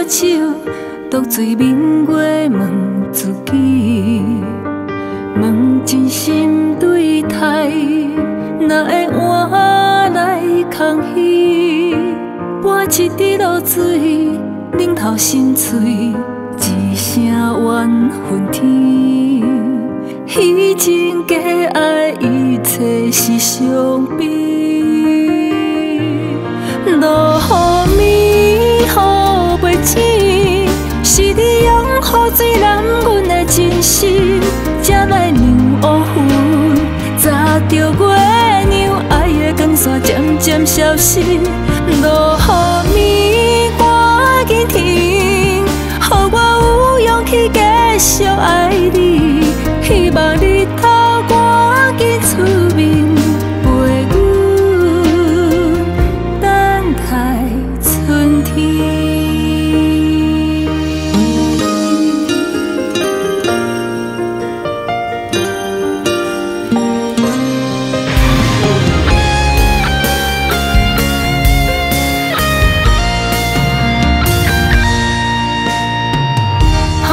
手，独醉明月问自己，问真心对待，哪会换来空虚？我一滴露水，冷透心碎，一声怨恨天。虚情假爱，一切是伤悲。落雨暝，雨袂醒，是你用雨水染阮的真心，才来让乌云砸着月亮，爱的光线渐渐消失。落雨暝，赶紧停，予我有勇气继续爱你。希望日头赶紧出面，陪阮等待春天。捧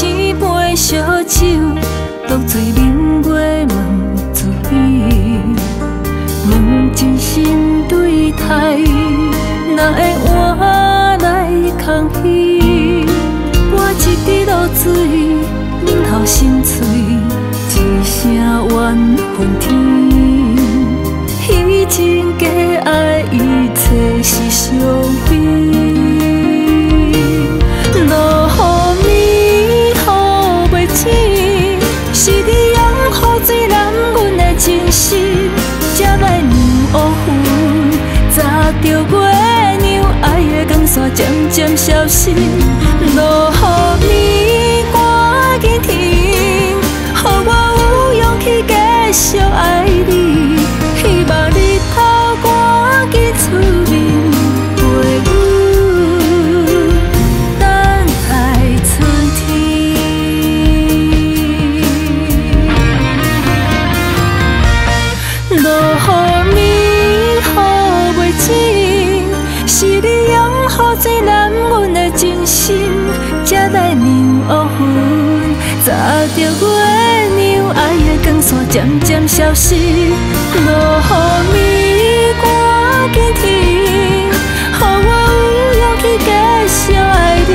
一杯烧酒，独醉明月问自己，问真心对待，哪会换来空虚？我一滴露水，冷透心碎，一声怨恨天。虚情假爱，一切是伤悲。落雨暝，雨袂醒，是你用雨水染阮的真心，才来让乌云砸着月亮，爱的光线渐渐消失。落雨暝，赶紧停，予我有勇气继续爱你。希望日头赶紧出面，陪阮等待春天。落雨暝，雨袂醒，是你用雨水染阮的真心，才来让乌云砸着月亮，爱的光线渐渐消失。落雨暝，赶紧停，予我有勇气继续爱你。